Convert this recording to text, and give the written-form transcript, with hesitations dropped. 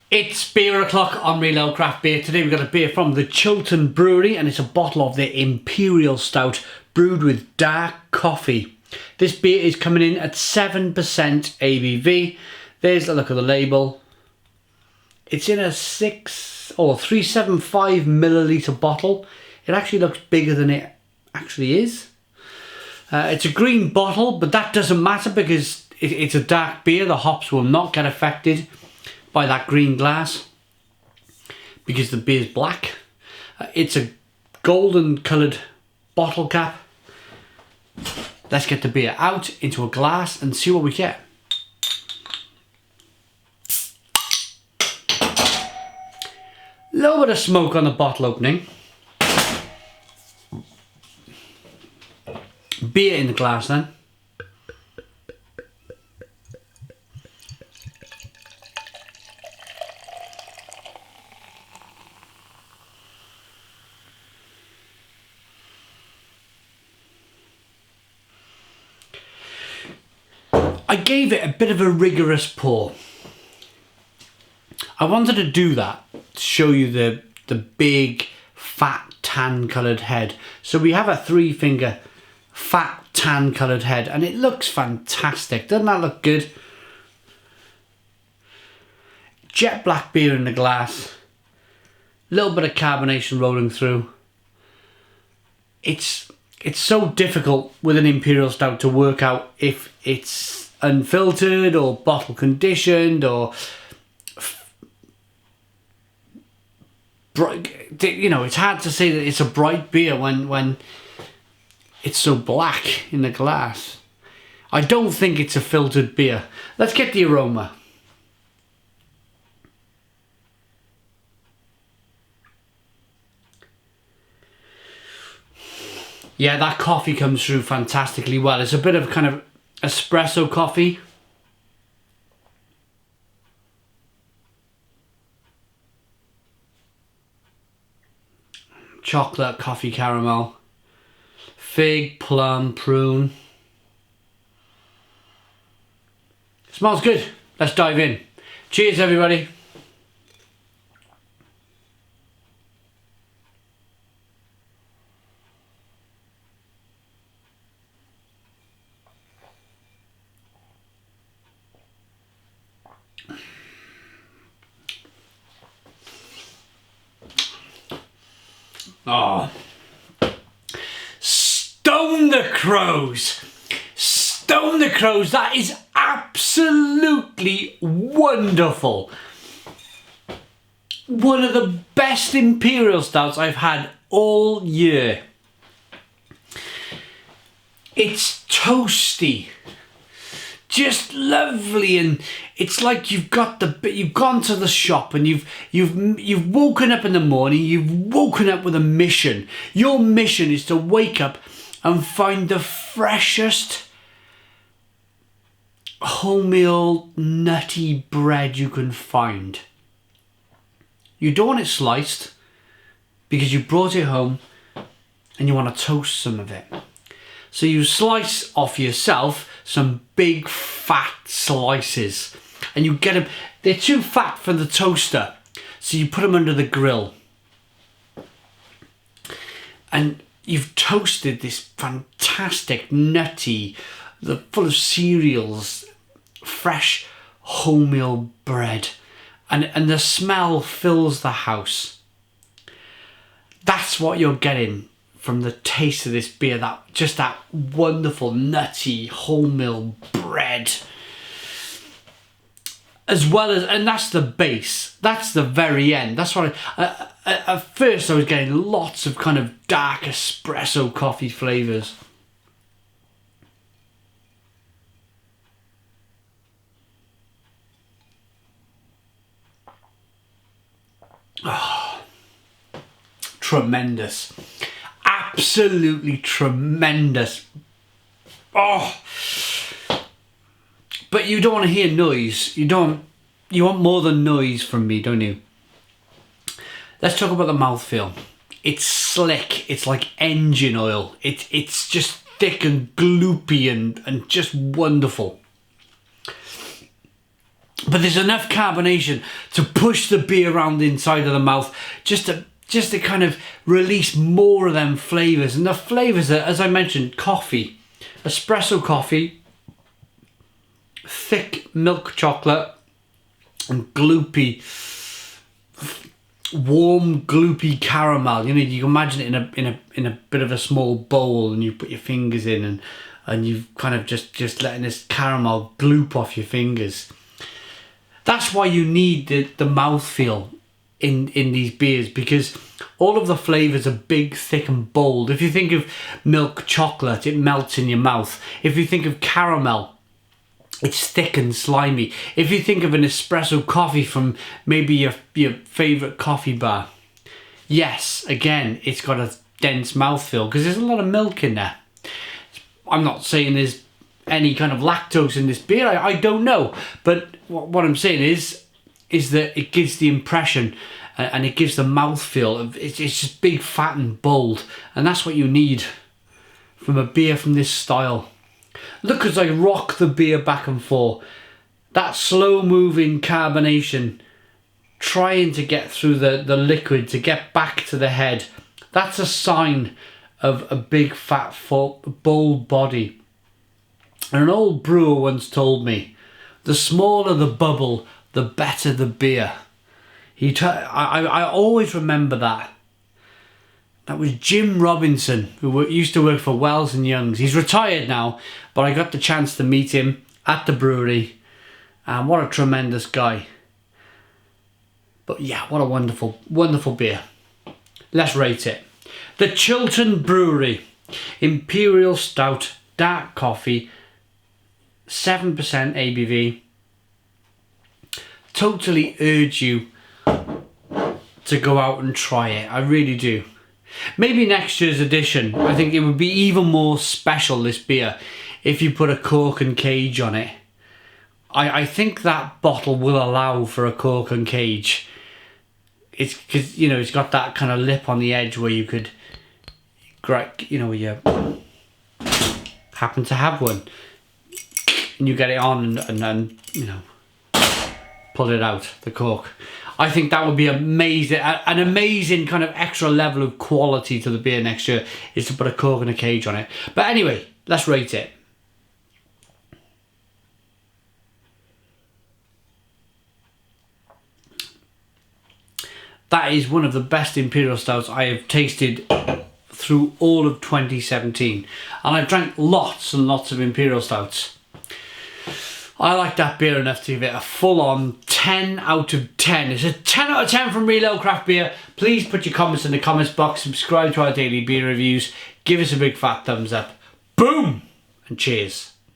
It's beer o'clock on Real Ale Craft Beer. Today we've got a beer from the Chiltern Brewery and it's a bottle of their Imperial Stout brewed with dark coffee. This beer is coming in at 7% ABV. There's a look at the label. It's in a 375 milliliter bottle. It actually looks bigger than it actually is. It's a green bottle, but that doesn't matter because it's a dark beer. The hops will not get affected by that green glass because the beer's black. It's a golden coloured bottle cap. Let's get the beer out into a glass and see what we get. Little bit of smoke on the bottle opening. Beer in the glass then. I gave it a bit of a rigorous pour. I wanted to do that to show you the big fat tan coloured head. So we have a 3-finger fat tan coloured head and it looks fantastic. Doesn't that look good? Jet black beer in the glass. Little bit of carbonation rolling through. It's so difficult with an Imperial Stout to work out if it's unfiltered or bottle conditioned or bright. You know, it's hard to say that it's a bright beer when it's so black in the glass. I don't think it's a filtered beer. Let's get the aroma. Yeah, that coffee comes through fantastically well. It's a bit of kind of espresso coffee. Chocolate, coffee, caramel. Fig, plum, prune. Smells good. Let's dive in. Cheers, everybody. Oh, stone the crows. Stone the crows. That is absolutely wonderful. One of the best Imperial Stouts I've had all year. It's toasty. Just lovely, and it's like you've gone to the shop and you've woken up in the morning. You've woken up with a mission. Your mission is to wake up and find the freshest wholemeal nutty bread you can find. You don't want it sliced because you brought it home and you want to toast some of it. So you slice off yourself some big fat slices and you get them, they're too fat for the toaster, so you put them under the grill and you've toasted this fantastic nutty, full of cereals, fresh wholemeal bread, and the smell fills the house. That's what you're getting from the taste of this beer, that wonderful nutty wholemeal bread, as well as, and that's the base. That's the very end. That's what at first I was getting lots of kind of dark espresso coffee flavors. Oh, tremendous. Absolutely tremendous. Oh, but you don't want to hear noise. You want more than noise from me, don't you? Let's talk about the mouthfeel. It's slick. It's like engine oil. It's just thick and gloopy and just wonderful. but there's enough carbonation to push the beer around the inside of the mouth, just to kind of release more of them flavours. And the flavours are, as I mentioned, coffee, espresso coffee, thick milk chocolate, and gloopy, warm gloopy caramel. You know, you can imagine it in a bit of a small bowl, and you put your fingers in, and you've kind of just letting this caramel gloop off your fingers. That's why you need the mouthfeel in these beers, because all of the flavours are big, thick and bold. If you think of milk chocolate, it melts in your mouth. If you think of caramel, it's thick and slimy. If you think of an espresso coffee from maybe your favourite coffee bar, yes, again, it's got a dense mouthfeel because there's a lot of milk in there. I'm not saying there's any kind of lactose in this beer. I don't know. But what I'm saying is that it gives the impression and it gives the mouthfeel of it's just big, fat and bold. And that's what you need from a beer from this style. Look as I rock the beer back and forth. That slow moving carbonation trying to get through the liquid to get back to the head. That's a sign of a big, fat, bold body. And an old brewer once told me, the smaller the bubble, the better the beer. I always remember that. That was Jim Robinson, who used to work for Wells and Youngs. He's retired now, but I got the chance to meet him at the brewery. And what a tremendous guy. But yeah, what a wonderful, wonderful beer. Let's rate it. The Chiltern Brewery Imperial Stout Dark Coffee, 7% ABV. Totally urge you to go out and try it. I really do. Maybe next year's edition, I think it would be even more special, this beer, if you put a cork and cage on it. I think that bottle will allow for a cork and cage. It's because, you know, it's got that kind of lip on the edge where you could, you know, you happen to have one and you get it on and you know, pull it out, the cork. I think that would be amazing. An amazing kind of extra level of quality to the beer next year is to put a cork and a cage on it. But anyway, let's rate it. That is one of the best Imperial Stouts I have tasted through all of 2017. And I've drank lots and lots of Imperial Stouts. I like that beer enough to give it a full-on 10 out of 10. It's a 10 out of 10 from Reload Craft Beer. Please put your comments in the comments box. Subscribe to our daily beer reviews. Give us a big fat thumbs up. Boom! And cheers.